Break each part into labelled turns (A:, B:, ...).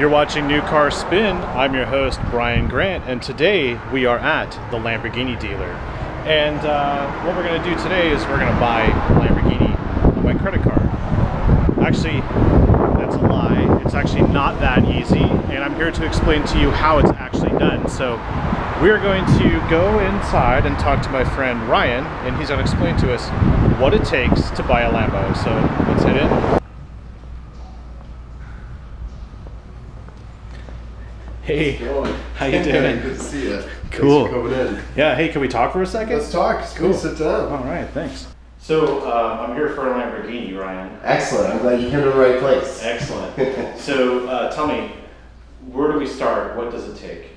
A: You're watching New Car Spin. I'm your host, Brian Grant, and today we are at the Lamborghini dealer. And what we're going to do today is we're going to buy a Lamborghini on my credit card. Actually, that's a lie. It's actually not that easy, and I'm here to explain to you how it's actually done. So we're going to go inside and talk to my friend Ryan, and he's going to explain to us what it takes to buy a Lambo. So let's head in. Hey, how you doing?
B: Good to see you.
A: Cool.
B: Thanks for coming in.
A: Yeah, hey, can we talk for a second?
B: Let's talk.
A: Cool.
B: Sit down.
A: All right, thanks. So, I'm here for a Lamborghini, Ryan.
B: Excellent. I'm glad you came to the right place.
A: Excellent. So, tell me, where do we start? What does it take?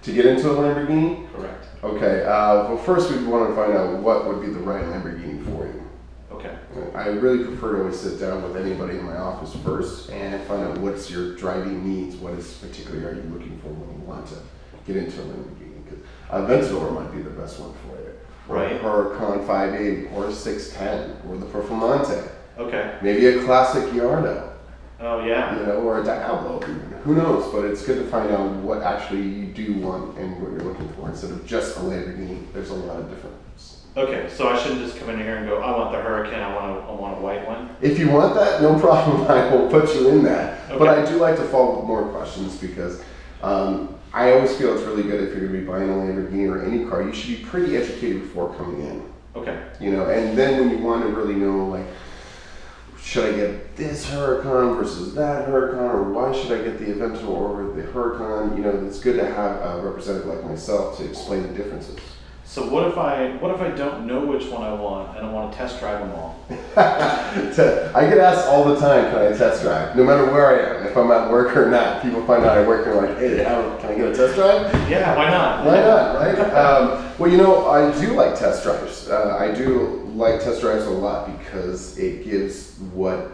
B: To get into a Lamborghini?
A: Correct.
B: Okay. Well, first we want to find out what would be the right Lamborghini for you.
A: Okay.
B: I really prefer to always sit down with anybody in my office first and find out what's your driving needs, what is particularly are you looking for when you want to get into a Lamborghini. Because a Aventador might be the best one for you.
A: Right.
B: Or a Con 580, or a 610, or the Performante.
A: Okay.
B: Maybe a classic Yardo.
A: Oh, yeah.
B: You know, or a Diablo even. Who knows? But it's good to find out what actually you do want and what you're looking for instead of just a Lamborghini. There's a lot of difference.
A: Okay, so I shouldn't just come in here and go, I want the Hurricane, I want a white one?
B: If you want that, no problem. I will put you in that.
A: Okay.
B: But I do like to follow up more questions because I always feel it's really good if you're going to be buying a Lamborghini or any car, you should be pretty educated before coming in.
A: Okay.
B: You know, and then when you want to really know, like, should I get this Huracan versus that Huracan, or why should I get the Aventador over the Huracan? You know, it's good to have a representative like myself to explain the differences.
A: So what if I don't know which one I want and I want to test drive them all?
B: I get asked all the time, can I test drive? No matter where I am, if I'm at work or not. People find out I work and they're like, hey, can I get a test drive?
A: Yeah, why not?
B: Why not, right? Well, you know, I do like test drives. I do like test drives a lot because it gives what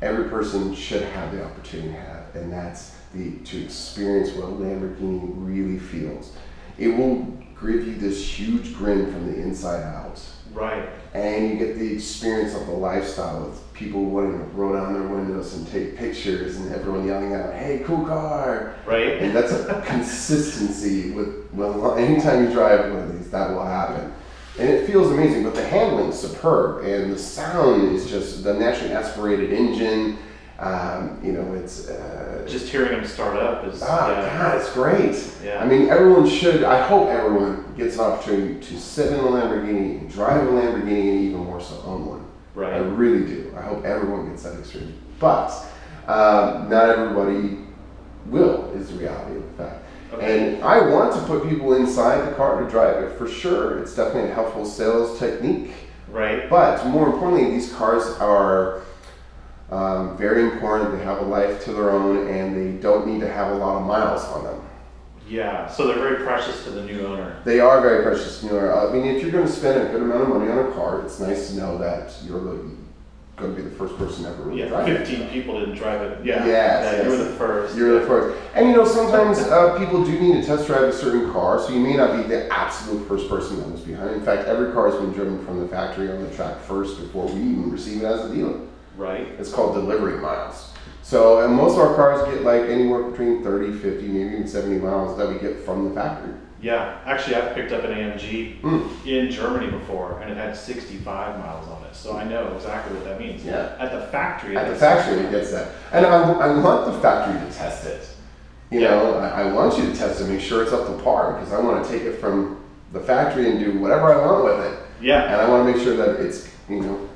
B: every person should have the opportunity to have, and that's to experience what a Lamborghini really feels. It will give you this huge grin from the inside out.
A: Right. And
B: you get the experience of the lifestyle of people wanting to roll down their windows and take pictures and everyone yelling out, hey, cool car.
A: Right.
B: And that's a consistency well, anytime you drive one of these, that will happen. And it feels amazing, but the handling is superb and the sound is just the naturally aspirated engine. You know, it's
A: just hearing them start up is
B: God, it's great.
A: Yeah.
B: I mean, everyone should. I hope everyone gets an opportunity to sit in a Lamborghini, drive a Lamborghini, and even more so own one.
A: Right. I
B: really do. I hope everyone gets that experience. But not everybody will. Is the reality of the fact. Okay. And I want to put people inside the car to drive it for sure. It's definitely a helpful sales technique.
A: Right.
B: But more importantly, these cars are very important. They have a life to their own, and they don't need to have a lot of miles on them. Yeah,
A: so they're very precious to the new owner.
B: They are very precious to the new owner. I mean, if you're going to spend a good amount of money on a car, it's nice to know that you're going to be the first person ever really drive it.
A: 15 people didn't drive it. Yeah,
B: yes.
A: You were the first.
B: You're the first. And you know, sometimes people do need to test drive a certain car, so you may not be the absolute first person that was behind. In fact, every car has been driven from the factory on the track first before we even receive it as a dealer.
A: Right.
B: It's called delivery miles. So, and most of our cars get like anywhere between 30, 50, maybe even 70 miles that we get from the factory.
A: Yeah, actually I've picked up an AMG in Germany before, and it had 65 miles on it. So I know exactly what that means.
B: Yeah.
A: At the factory.
B: At the factory it gets that. And I want the factory to test it. You know, I want you to test it, make sure it's up to par, because I want to take it from the factory and do whatever I want with it.
A: Yeah.
B: And I want to make sure that it's, you know,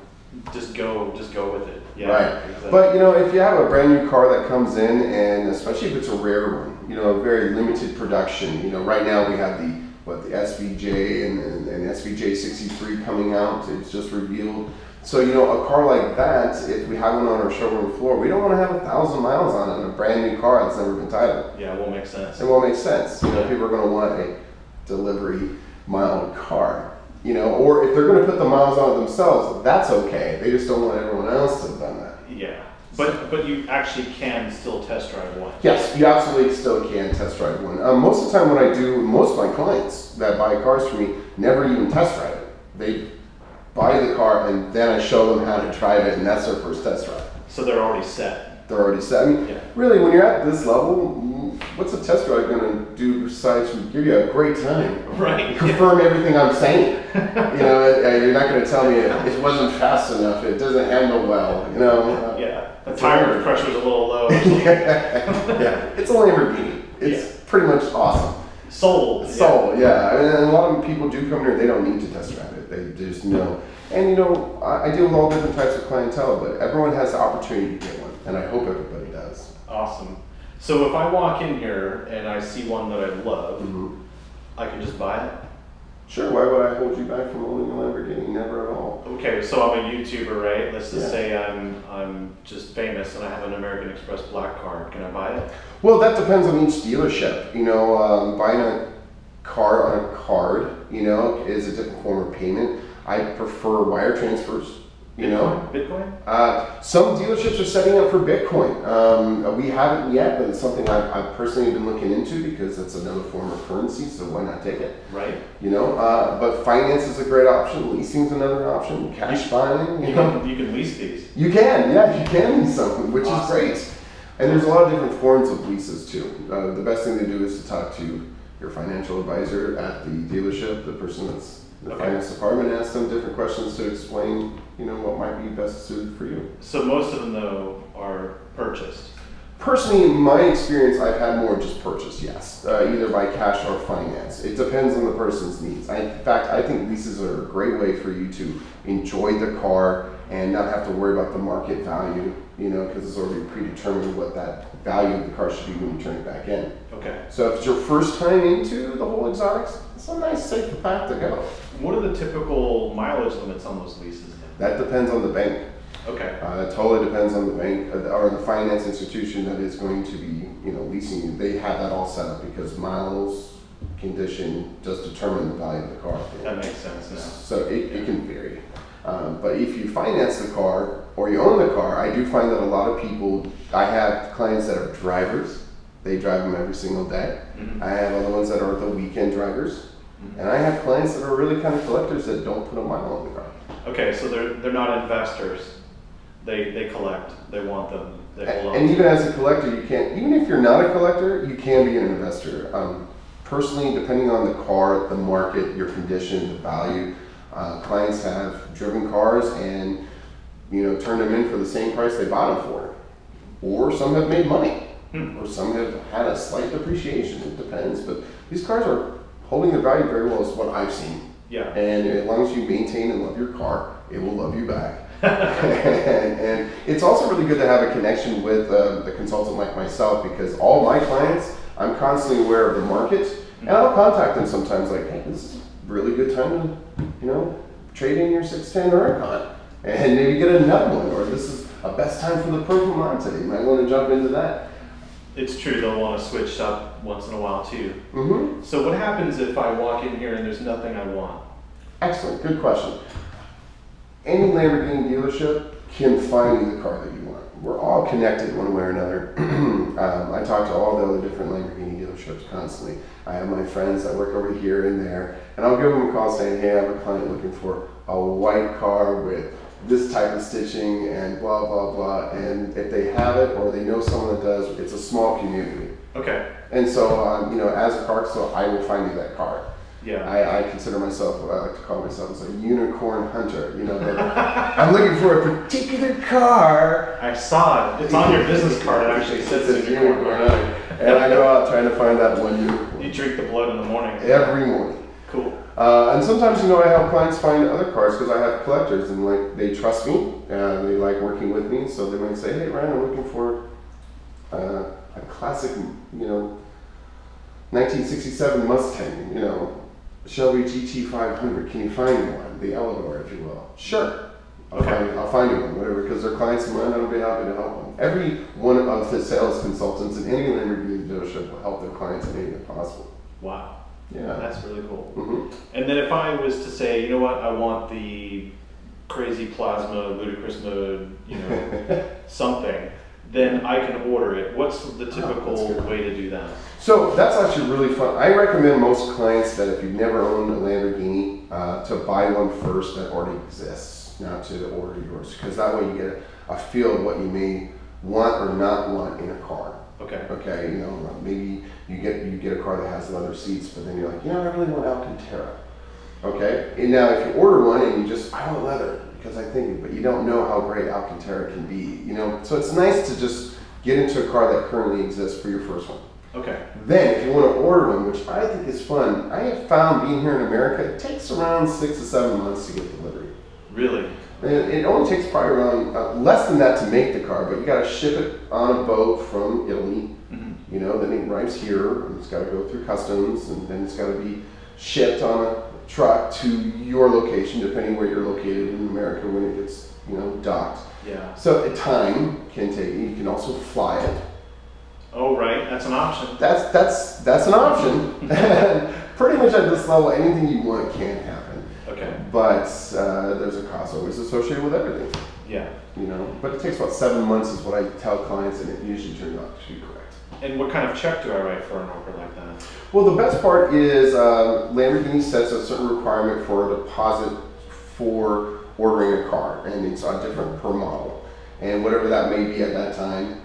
A: just go with it. Yeah,
B: right.
A: Exactly.
B: But you know, if you have a brand new car that comes in, and especially if it's a rare one, you know, a very limited production. You know, right now we have the SVJ and SVJ 63 coming out. It's just revealed. So you know, a car like that, if we have one on our showroom floor, we don't want to have 1,000 miles on it in a brand new car that's never been titled.
A: Yeah, it won't make sense.
B: It won't make sense. You know, people are going to want a delivery mild car. You know, or if they're going to put the miles on it themselves, that's okay. They just don't want everyone else to have done that.
A: Yeah, but you actually can still test drive one.
B: Yes, you absolutely still can test drive one. Most of the time what I do, most of my clients that buy cars from me never even test drive it. They buy the car and then I show them how to drive it, and that's their first test drive.
A: So they're already set.
B: they're already set. I mean, really, when you're at this level, what's a test drive going to do besides give you a great time?
A: Right.
B: Confirm everything I'm saying. You're not going to tell me it wasn't fast enough, it doesn't handle well,
A: The tire pressure's a little low.
B: Yeah, it's a Lamborghini. It's pretty much awesome.
A: Sold.
B: Yeah. And a lot of people do come here, they don't need to test drive it. They just know. And I deal with all different types of clientele, but everyone has the opportunity to get one, and I hope everybody does.
A: Awesome. So if I walk in here and I see one that I love, I can just buy it?
B: Sure, why would I hold you back from owning a Lamborghini? Never at all.
A: Okay, so I'm a YouTuber, right? Let's just say I'm just famous and I have an American Express black card. Can I buy it?
B: Well, that depends on each dealership. Buying a car on a card, is a different form of payment. I prefer wire transfers.
A: Bitcoin?
B: Some dealerships are setting up for Bitcoin. We haven't yet, but it's something I've personally been looking into because it's another form of currency, so why not take it?
A: Right.
B: But finance is a great option. Leasing is another option. Cash buying.
A: You can lease these.
B: You can lease something, which is great. And there's a lot of different forms of leases too. The best thing to do is to talk to your financial advisor at the dealership, the person that's the finance department, ask them different questions to explain, what might be best suited for you.
A: So most of them though are purchased.
B: Personally, in my experience, I've had more just purchased, yes, either by cash or finance. It depends on the person's needs. In fact, I think leases are a great way for you to enjoy the car and not have to worry about the market value, because it's already predetermined what that value of the car should be when you turn it back in.
A: Okay.
B: So if it's your first time into the whole exotics, it's a nice, safe path to go.
A: What are the typical mileage limits on those leases then?
B: That depends on the bank.
A: Okay.
B: It totally depends on the bank or the finance institution that is going to be, leasing you. They have that all set up because miles, condition does determine the value of the car.
A: That makes sense now.
B: So it can vary. But if you finance the car or you own the car, I do find that a lot of people, I have clients that are drivers. They drive them every single day. I have other ones that are the weekend drivers. And I have clients that are really kind of collectors that don't put a mile on the car.
A: Okay, so they're not investors. They collect. They want them. They hold on.
B: And even as a collector, you can't. Even if you're not a collector, you can be an investor. Personally, depending on the car, the market, your condition, the value, clients have driven cars and turned them in for the same price they bought them for, or some have made money, or some have had a slight depreciation. It depends, but these cars are holding their value very well, is what I've seen.
A: Yeah.
B: And as long as you maintain and love your car, it will love you back. and it's also really good to have a connection with the consultant like myself, because all my clients, I'm constantly aware of the market, and I'll contact them sometimes like, hey, this is a really good time to, trade in your 610 Huracan and maybe get another one, or this is a best time for the Performante. You might want to jump into that.
A: It's true, they'll want to switch up once in a while too. So what happens if I walk in here and there's nothing I want?
B: Excellent, good question. Any Lamborghini dealership can find you the car that you want. We're all connected one way or another. I talk to all the other different Lamborghini dealerships constantly. I have my friends that work over here and there, and I'll give them a call saying, hey, I have a client looking for a white car with this type of stitching and blah, blah, blah. And if they have it or they know someone that does, it's a small community.
A: Okay.
B: And so, as a car consultant, I will find you that car.
A: Yeah.
B: I consider myself, I like to call myself as a unicorn hunter. I'm looking for a particular car.
A: I saw it. It's on your business card. It actually says unicorn.
B: And I go out trying to find that one unicorn.
A: You drink the blood in the morning.
B: Every morning.
A: Cool.
B: And sometimes, I help clients find other cars because I have collectors and they trust me and they like working with me. So they might say, hey, Ryan, I'm looking for a classic, 1967 Mustang, Shelby GT500, can you find me one? The Eleanor, if you will. Sure. I'll find you one, whatever, because they're clients of mine, I'll be happy to help them. Every one of the sales consultants in any Lamborghini dealership will help their clients in any way possible.
A: Wow.
B: Yeah.
A: That's really cool. And then if I was to say, you know what, I want the crazy plasma, ludicrous mode, something, then I can order it. What's the typical way to do that? So
B: that's actually really fun. I recommend most clients that if you've never owned a Lamborghini, to buy one first that already exists, not to order yours, because that way you get a feel of what you may want or not want in a car.
A: Okay.
B: Okay, you know, maybe you get a car that has leather seats, but then you're like, you know, I really want Alcantara. Okay, and now if you order one and you just, I want leather because I think, but you don't know how great Alcantara can be, you know. So it's nice to just get into a car that currently exists for your first one.
A: Okay.
B: Then, if you want to order one, which I think is fun, I have found being here in America, it takes around 6 to 7 months to get delivery.
A: Really?
B: And it only takes probably around less than that to make the car, but you got to ship it on a boat from Italy.
A: Mm-hmm.
B: You know, then it arrives here, and it's got to go through customs, and then it's got to be shipped on a truck to your location, depending where you're located in America when it gets, you know, docked.
A: Yeah.
B: So time can take. You can also fly it.
A: Oh, right. That's an option.
B: That's an option. Pretty much at this level, anything you want can happen.
A: Okay.
B: But there's a cost always associated with everything.
A: Yeah.
B: You know, but it takes about 7 months is what I tell clients, and it usually turns out to be correct.
A: And what kind of check do I write for an order like that?
B: Well, the best part is Lamborghini sets a certain requirement for a deposit for ordering a car, and it's different per model. And whatever that may be at that time,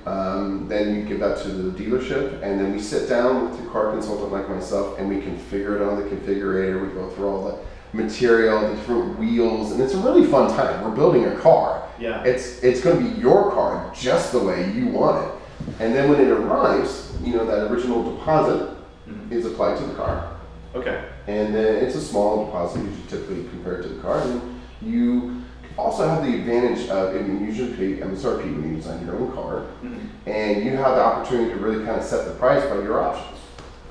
B: then you give that to the dealership, and then we sit down with the car consultant like myself, and we configure it on the configurator. We go through all the material, the different wheels, and it's a really fun time. We're building a car.
A: Yeah.
B: It's going to be your car just the way you want it. And then when it arrives, you know, that original deposit is applied to the car.
A: Okay.
B: And then it's a small deposit, usually typically compared to the car. And then you also have the advantage of, I mean, you usually pay MSRP when you design your own car, and you have the opportunity to really kind of set the price by your options.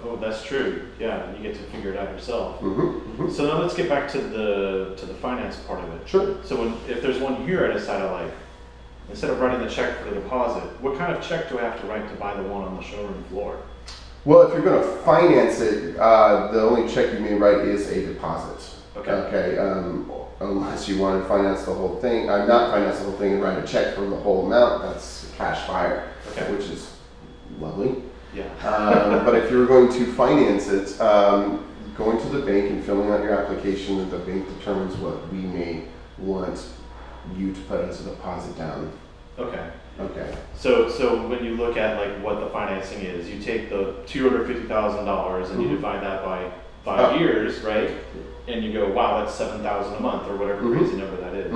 A: Oh, that's true. Yeah, you get to figure it out yourself.
B: So
A: now let's get back to the finance part of it.
B: Sure.
A: So if there's one here I decide I like, instead of writing the check for the deposit, what kind of check do I have to write to buy the one on the showroom floor?
B: Well, if you're going to finance it, the only check you may write is a deposit. Okay. Unless you want to finance the whole thing, not finance the whole thing and write a check for the whole amount, that's a cash buyer, which is lovely.
A: Yeah.
B: But if you're going to finance it, going to the bank and filling out your application, and the bank determines what we may want you to put as a deposit down.
A: Okay.
B: Okay.
A: So when you look at like what the financing is, you take the $250,000 and you divide that by 5 years, right? And you go, wow, that's $7,000 a month or whatever crazy number that is.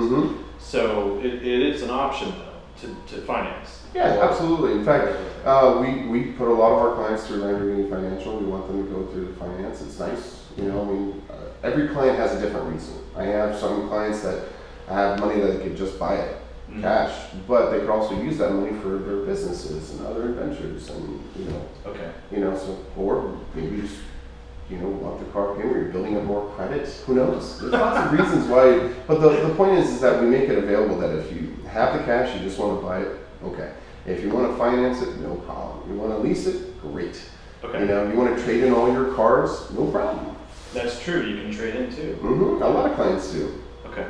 A: So it is an option though to finance.
B: Yeah, absolutely. In fact, we put a lot of our clients through Lamborghini Financial. We want them to go through the finance. It's nice, you know. I mean, every client has a different reason. I have some clients that have money that they could just buy it cash, but they could also use that money for their businesses and other adventures, and so, or maybe just, want the car payment, or you're building up more credit. Who knows? There's lots of reasons why. But the point is that we make it available that if you have the cash, you just want to buy it, okay. If you want to finance it, no problem. You want to lease it, great.
A: Okay.
B: You want to trade in all your cars, no problem.
A: That's true. You can trade in too.
B: A lot of clients do.
A: Okay.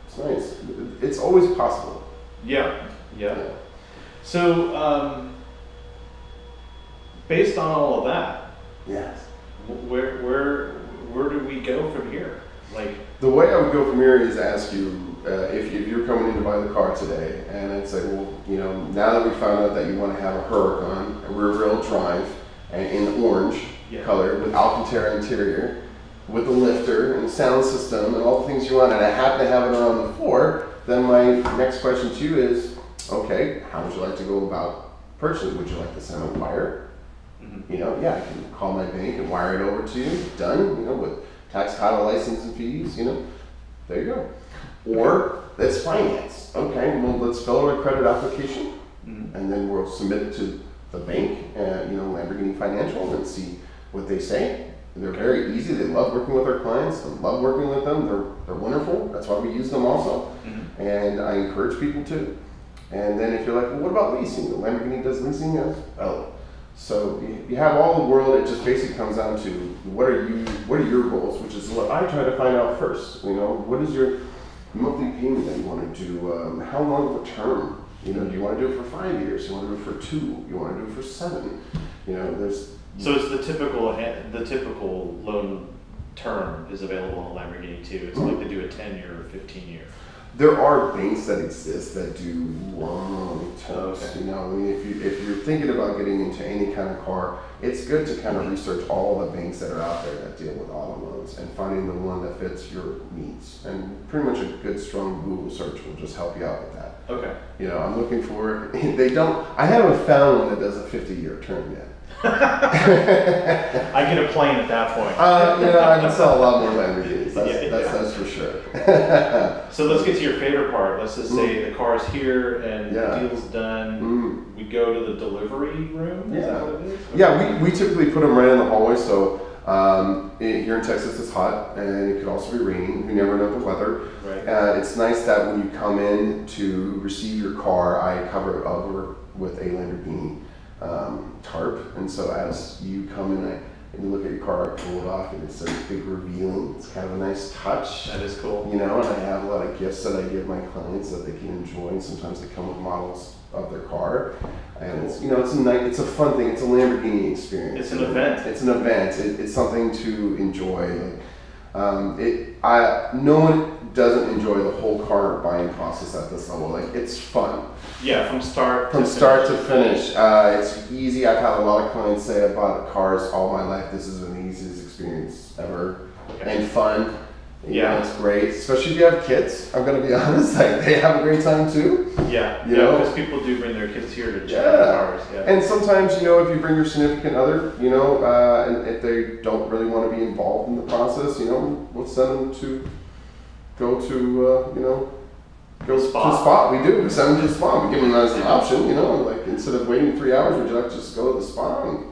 B: It's nice. It's always possible.
A: Yeah. So, based on all of that,
B: yes.
A: Where do we go from here? Like,
B: the way I would go from here is ask you if you're coming in to buy the car today, and I'd say, well, now that we found out that you want to have a Huracan, a rear-wheel drive, and in orange color with Alcantara interior, with a lifter and sound system and all the things you want, and I happen to have it on the floor, then my next question to you is, okay, how would you like to go about purchasing? Would you like to send a wire? I can call my bank and wire it over to you. Done. With tax, title, license, and fees. There you go. Or let's finance. Okay, well, let's fill out a credit application, and then we'll submit it to the bank, Lamborghini Financial, and see what they say. They're very easy. They love working with our clients. I love working with them. They're wonderful. That's why we use them also. And I encourage people to. And then if you're like, well, what about leasing? Lamborghini does leasing as well. So you have all the world. It just basically comes down to what are your goals, which is what I try to find out first. What is your monthly payment that you want to do? How long of a term? Do you want to do it for 5 years? You want to do it for 2? You want to do it for 7?
A: So it's the typical loan term is available on Lamborghini too. It's like they do a 10-year or 15-year.
B: There are banks that exist that do long terms.
A: Okay.
B: You know, I mean, if you're thinking about getting into any kind of car, it's good to kind of research all the banks that are out there that deal with auto loans and finding the one that fits your needs. And pretty much a good, strong Google search will just help you out with that.
A: Okay.
B: You know, I'm looking for. They don't. I haven't found one that does a 50-year term yet.
A: I get a plane at that point.
B: You know, I can sell a lot more Lamborghinis. That's for sure.
A: So let's get to your favorite part. Let's just say the car's here and the deal's done. We go to the delivery room. Is that what it is? Okay.
B: Yeah, we typically put them right in the hallway. So here in Texas, it's hot and it could also be raining. You never know the weather.
A: Right.
B: It's nice that when you come in to receive your car, I cover it over with a Lamborghini tarp, and so as you come in and you look at your car, I pull it off, and it's a big revealing. It's kind of a nice touch.
A: That is cool.
B: You know, and I have a lot of gifts that I give my clients that they can enjoy. And sometimes they come with models of their car, and it's, you know, it's a fun thing. It's a Lamborghini experience.
A: It's an event.
B: It's an event. It's something to enjoy. No one doesn't enjoy the whole car buying process at this level. Like, it's fun.
A: Yeah, from start
B: to finish. It's easy. I've had a lot of clients say I bought cars all my life. This is the easiest experience ever, and fun. You know, it's great, especially if you have kids. I'm gonna be honest, like, they have a great time too.
A: Yeah,
B: you know,
A: because people do bring their kids here to check out the cars. Yeah.
B: And sometimes, you know, if you bring your significant other, you know, and if they don't really want to be involved in the process, you know, we'll send them to go to, you know, go to the spot. We do. We send them to the spot. We give them that as an option, you know, like, instead of waiting 3 hours, would you like to just go to the spot? And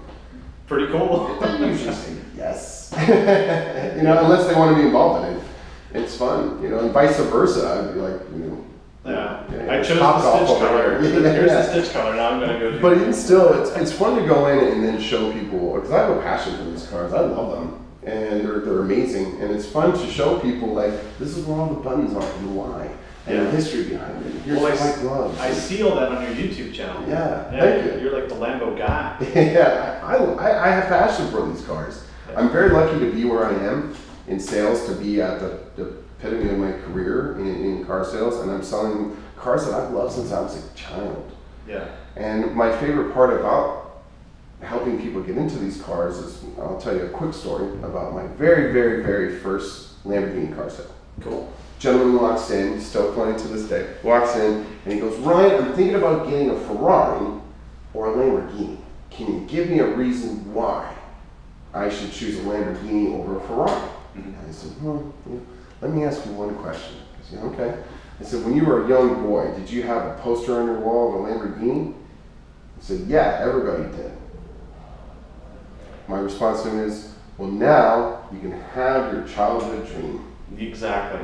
A: pretty cool.
B: they usually say yes. You know, unless they want to be involved in it. It's fun, you know, and vice versa. I'd be like, you know. Yeah.
A: I chose the stitch color. Here's the stitch color. Now I'm going to go do.
B: But even still, it's fun to go in and then show people, because I have a passion for these cars. I love them. And they're amazing. And it's fun to show people, like, this is where all the buttons are and why. And the history behind it. Here's the white gloves.
A: I see all that on your YouTube channel.
B: Yeah, thank you.
A: You're like the Lambo guy.
B: Yeah, I have passion for these cars. Yeah. I'm very lucky to be where I am in sales, to be at the epitome of my career in car sales, and I'm selling cars that I've loved since I was a child.
A: Yeah. And
B: my favorite part about helping people get into these cars is, I'll tell you a quick story about my very, very, very first Lamborghini car sale.
A: Cool.
B: Gentleman walks in, still playing to this day, walks in, and he goes, "Ryan, I'm thinking about getting a Ferrari or a Lamborghini. Can you give me a reason why I should choose a Lamborghini over a Ferrari?" And I said, "Well, let me ask you one question." I said, "Okay." I said, "When you were a young boy, did you have a poster on your wall of a Lamborghini?" He said, "Yeah, everybody did." My response to him is, "Well, now you can have your childhood dream."
A: Exactly.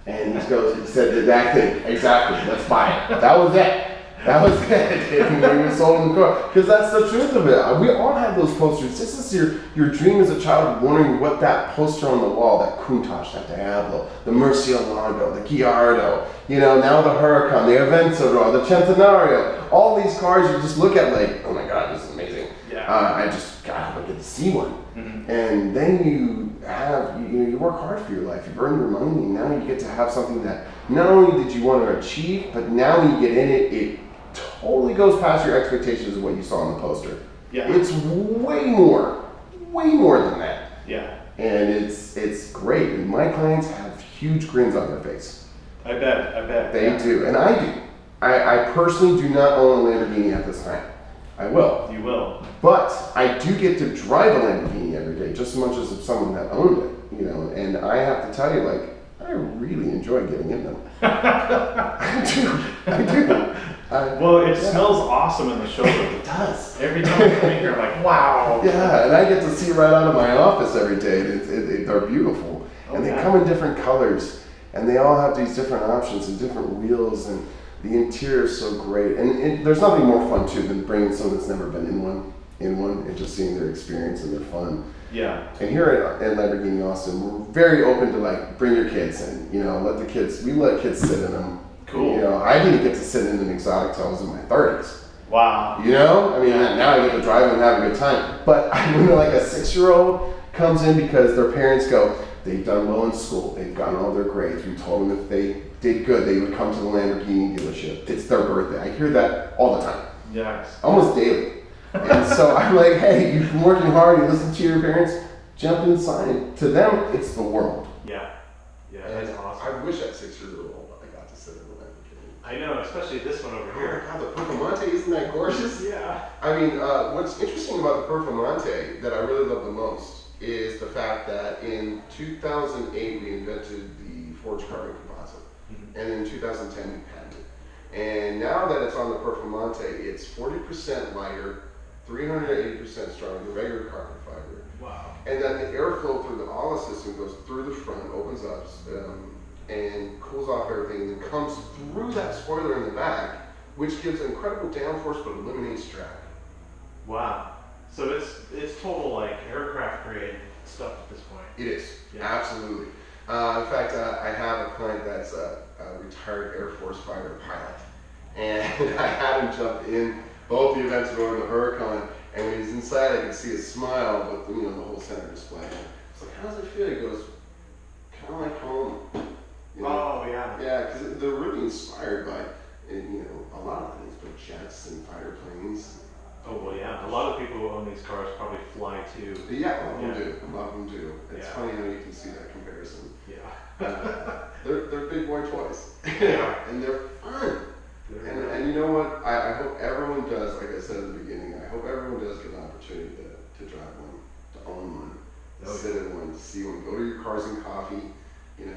B: And he said the exact thing. "Exactly, let's buy it." That was it. That was it. And we sold him the car. Because that's the truth of it. We all have those posters. This is your dream as a child, wondering what that poster on the wall, that Countach, that Diablo, the Murcielago, the Gallardo, you know, now the Huracan, the Aventador, the Centenario, all these cars you just look at like, oh my God, this is amazing.
A: Yeah.
B: I get to see one. Mm-hmm. And then you work hard for your life, you earn your money, and now you get to have something that not only did you want to achieve, but now when you get in it, it totally goes past your expectations of what you saw on the poster. Yeah. It's way more than that.
A: Yeah.
B: And it's great. And my clients have huge grins on their face.
A: I bet.
B: They do, and I do. I personally do not own a Lamborghini at this time. I will.
A: You will.
B: But I do get to drive a Lamborghini every day, just as much as if someone that owned it, you know. And I have to tell you, like, I really enjoy getting in them. I do.
A: Well, it smells awesome in the showroom.
B: It does.
A: Every time I come in here, I'm like, wow.
B: Yeah, and I get to see right out of my office every day. They're beautiful. And they come in different colors. And they all have these different options and different wheels. And the interior is so great. And there's nothing more fun, too, than bringing someone that's never been in one and just seeing their experience and their fun.
A: Yeah.
B: And here at Lamborghini Austin, we're very open to, like, bring your kids in. You know, we let kids sit in them.
A: Cool.
B: You know, I didn't get to sit in an exotic till I was in my 30s.
A: Wow.
B: You know? I mean, now I get to drive and have a good time. But when like a 6-year-old comes in because their parents go, they've done well in school, they've gotten all their grades. We told them if they did good, they would come to the Lamborghini dealership. It's their birthday. I hear that all the time.
A: Yes.
B: Almost daily. And so I'm like, hey, you've been working hard, you listen to your parents, jump inside. To them, it's the world.
A: Yeah. Yeah,
B: And
A: that's awesome.
B: I wish at 6 years old I got to sit in the Lamborghini.
A: I know, especially this one over here.
B: Oh my God, the Performante, isn't that gorgeous?
A: Yeah.
B: I mean, what's interesting about the Performante that I really love the most is the fact that in 2008 we invented the forged carbon composite, and in 2010 we patented. And now that it's on the Performante, it's 40% lighter, 380% stronger than regular carbon fiber.
A: Wow.
B: And that the airflow through the olive system goes through the front, opens up, and cools off everything, and then comes through that spoiler in the back, which gives incredible downforce but eliminates drag.
A: Wow. So it's total like aircraft grade stuff at this point.
B: It is,
A: Yeah.
B: absolutely. In fact, I have a client that's a retired Air Force fighter pilot, and I had him jump in both the events during the Huracan, and when he's inside, I could see his smile with the whole center display. It's like, how does it feel? He goes, kind of like home.
A: Oh yeah.
B: Yeah, because they're really inspired by a lot of things, but jets and fighter planes.
A: Oh well, yeah. A lot of people who own these cars probably fly too.
B: Yeah, a lot of them do. A lot of them do. It's
A: Yeah.
B: funny how you can see that comparison.
A: Yeah.
B: They're big boy toys.
A: Yeah.
B: And they're fun. And you know what? I hope everyone does, like I said in the beginning, I hope everyone does get an opportunity to drive one, to own one, to sit in one, to see one, go to your Cars and Coffee, and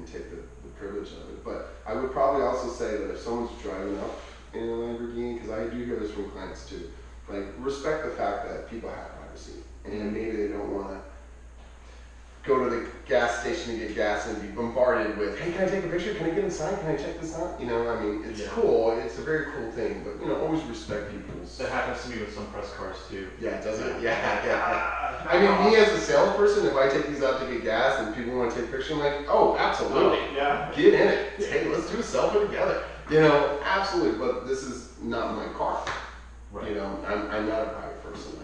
B: take the privilege of it. But I would probably also say that if someone's driving up in a Lamborghini, because I do hear this from clients too, like respect the fact that people have privacy, and maybe they don't want to go to the gas station to get gas and be bombarded with, hey, can I take a picture? Can I get inside? Can I check this out? I mean, it's cool. It's a very cool thing, but always respect people's.
A: That happens to me with some press cars too.
B: Yeah, does it? Yeah. I mean, me as a salesperson, if I take these out to get gas and people want to take a picture, I'm like, oh, absolutely.
A: Yeah.
B: Get in it. Hey, let's do a selfie together. Absolutely. But this is not my car.
A: Right.
B: I'm not a private person.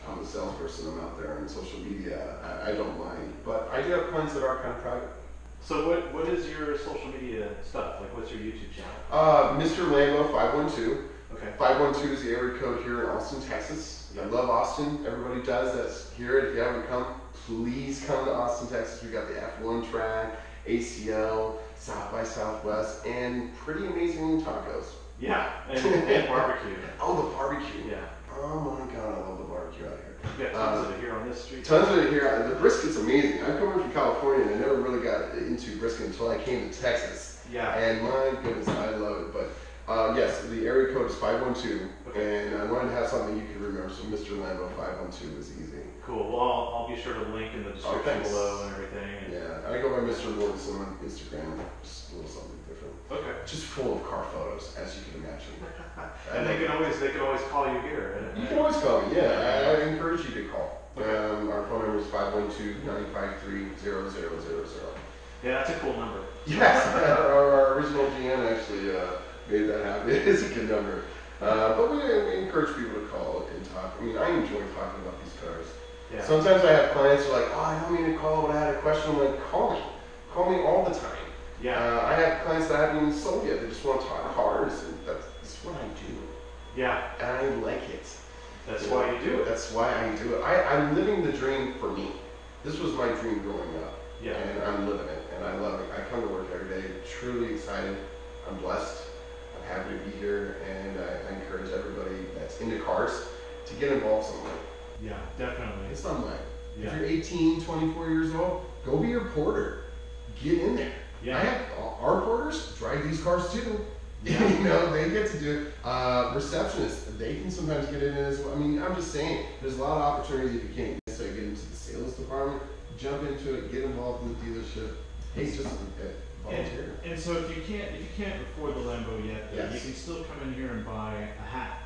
B: I'm a salesperson. I'm out there on social media. I don't mind, but I do have clients that are kind of private.
A: So what is your social media stuff? Like, what's your YouTube channel?
B: Mr. Lambo 512.
A: Okay.
B: 512 is the area code here in Austin, Texas. I love Austin. Everybody does. That's here. If you haven't come, please come to Austin, Texas. We got the F1 track, ACL, South by Southwest, and pretty amazing tacos.
A: Yeah, and barbecue.
B: Oh, the barbecue.
A: Yeah.
B: Oh my God, I love the barbecue out here.
A: Yeah, tons of it here on this street.
B: Tons of it here. The brisket's amazing. I'm coming from California and I never really got into brisket until I came to Texas.
A: Yeah.
B: And my goodness, I love it. But yes, the area code is 512.
A: Okay.
B: And I wanted to have something you can remember. So Mr. Lambo 512 is easy.
A: Cool. Well, I'll be sure to link in the description below and everything. And
B: Yeah. I go by Mr. Morrison on Instagram. Just a little something different.
A: okay.
B: Just full of car photos, as you can imagine.
A: And they can always call you here.
B: You can always call me, yeah. I encourage you to call.
A: Okay.
B: Our phone number is 512-953-0000.
A: Yeah, that's a cool number.
B: Yes, our original GM actually made that happen. It is a good number. But we encourage people to call and talk. I mean, I enjoy talking about these cars.
A: Yeah.
B: Sometimes I have clients who are like, oh, I don't mean to call, but I had a question. I'm like, call me. Call me all the time.
A: Yeah.
B: I have clients that I haven't even sold yet. They just want to talk cars, and that's what I do.
A: Yeah.
B: And I like it.
A: That's why you do it.
B: That's why I do it. I'm living the dream for me. This was my dream growing up.
A: Yeah.
B: And I'm living it, and I love it. I come to work every day truly excited. I'm blessed. I'm happy to be here, and I encourage everybody that's into cars to get involved somewhere.
A: Yeah, definitely.
B: It's not mine.
A: Yeah.
B: If you're 18, 24 years old, go be a porter. Get in there.
A: Yeah.
B: I have our porters drive these cars too.
A: Yeah.
B: They get to do it. Receptionists, they can sometimes get in as well. I mean, I'm just saying, there's a lot of opportunities if you can't necessarily get into the sales department. Jump into it, get involved in the dealership. Hey, just volunteer.
C: And so if you can't afford the Lambo yet,
B: Yes.
C: you can still come in here and buy a hat.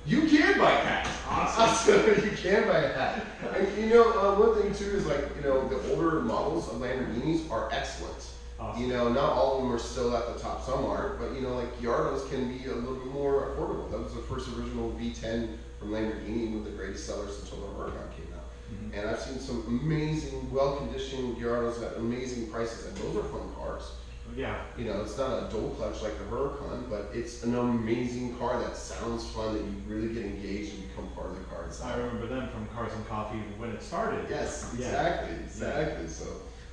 B: You can buy hats.
C: Awesome.
B: You can buy a hat. And one thing too is like, the older models of Lamborghinis are excellent.
C: Awesome.
B: Not all of them are still at the top. Some are, but like Yardos can be a little bit more affordable. That was the first original V10 from Lamborghini, one of the greatest sellers until the Huracan came out. And I've seen some amazing, well-conditioned Gallardos at amazing prices, and those are fun cars.
C: Yeah.
B: You know, it's not a dual clutch like the Huracan, but it's an amazing car that sounds fun, that you really get engaged and become part of the car itself.
C: I remember them from Cars and Coffee when it started.
B: Yes,
C: Yeah.
B: exactly. So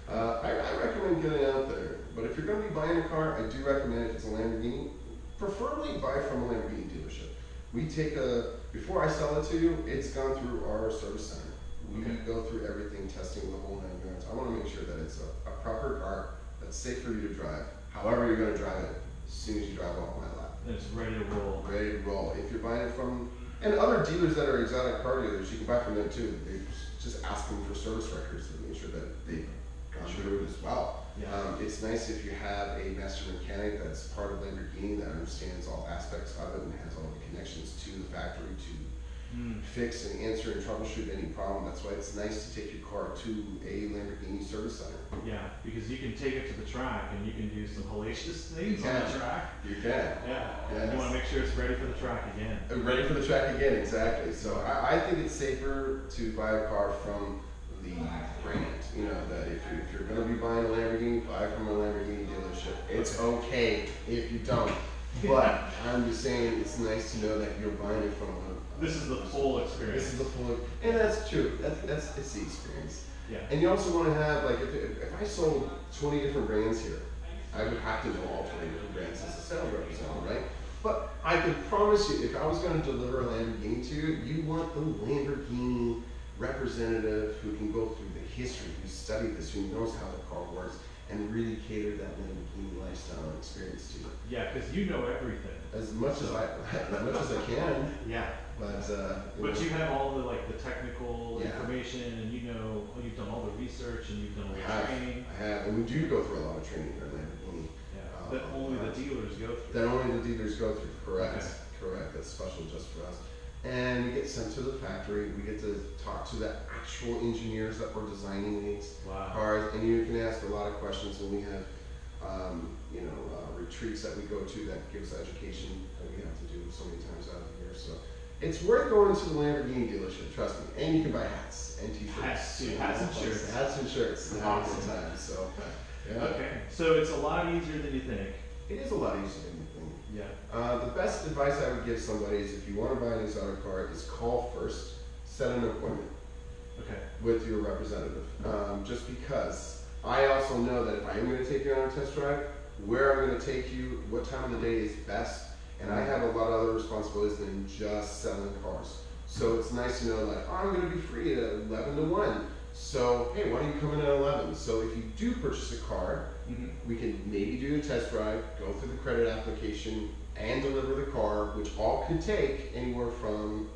B: I recommend getting out there. But if you're going to be buying a car, I do recommend if it's a Lamborghini, preferably buy from a Lamborghini dealership. We take before I sell it to you, it's gone through our service center. We go through everything, testing the whole nine yards. I want to make sure that it's a proper car that's safe for you to drive, however you're going to drive it, as soon as you drive off my lap.
C: And it's ready to roll.
B: Ready to roll. If you're buying it from, and other dealers that are exotic car dealers, you can buy from them too. They just ask them for service records to make sure that they've gone through it as well.
C: Yeah.
B: It's nice if you have a master mechanic that's part of Lamborghini that understands all aspects of it and has all the connections to the factory to fix and answer and troubleshoot any problem. That's why it's nice to take your car to a Lamborghini service center.
C: Yeah, because you can take it to the track and you can do some hellacious things on the track.
B: You can.
C: Yeah.
B: Yes.
C: You want to make sure it's ready for the track again.
B: Ready for the track again, exactly. So I think it's safer to buy a car from the brand. You know, that if you're going to be buying a Lamborghini, buy from a Lamborghini dealership. It's okay if you don't. But I'm just saying it's nice to know that you're buying it from
C: This is the full experience.
B: This is the full, and that's true. That's it's the experience.
C: Yeah.
B: And you also want to have, like, if I sold 20 different brands here, I would have to know all 20 different brands as a sales representative, right? But I can promise you, if I was going to deliver a Lamborghini to you, you want the Lamborghini representative who can go through the history, who studied this, who knows how the car works, and really cater that Lamborghini lifestyle and experience to you.
C: Yeah, because you know everything.
B: As much as I can.
C: Yeah.
B: But
C: you have all the technical
B: Yeah.
C: information, and you know you've done all the research and you've done all the training.
B: I have, and we do go through a lot of training here at Lamborghini.
C: Yeah. That only the dealers go through.
B: That only the dealers go through. Correct.
C: Okay.
B: Correct. That's special just for us. And we get sent to the factory. We get to talk to the actual engineers that were designing these cars, and you can ask a lot of questions. And we have, retreats that we go to that gives education that we have to do so many times out of the year. So it's worth going to the Lamborghini dealership. Trust me. And you can buy hats and t-shirts.
C: Hats and shirts.
B: Hats and shirts.
C: Awesome.
B: Time. So yeah.
C: Okay. So it's a lot easier than you think.
B: It is a lot easier than you think.
C: Yeah.
B: The best advice I would give somebody is if you want to buy an exotic car, is call first, set an appointment with your representative. Just because I also know that if I am going to take you on a test drive, where I'm going to take you, what time of the day is best, and I have a lot of other responsibilities than just selling cars. So it's nice to know that I'm going to be free at 11 to 1. So, hey, why don't you come in at 11? So if you do purchase a car, we can maybe do a test drive, go through the credit application, and deliver the car, which all could take anywhere from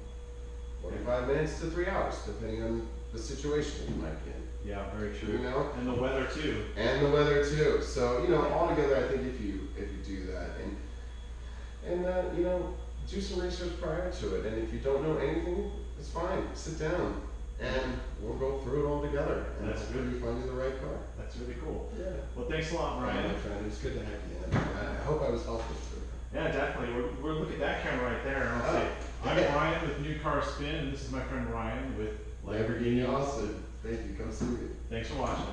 B: 45 minutes to 3 hours, depending on the situation that you might be in.
C: Yeah, very true.
B: You know?
C: And the weather too.
B: And the weather too. So, altogether, I think if you do that and do some research prior to it, and if you don't know anything, it's fine. Sit down and we'll go through it all together. And
C: That's good.
B: We find you the right car.
C: That's really cool.
B: Yeah.
C: Well, thanks a lot, Ryan.
B: My friend, it's good to have you. I hope I was helpful too.
C: Yeah, definitely. We're looking at that camera right there. And I'll say, I'm Ryan with New Car Spin, and this is my friend Ryan with
B: Lamborghini Austin. Thank you. Come see me.
C: Thanks for watching.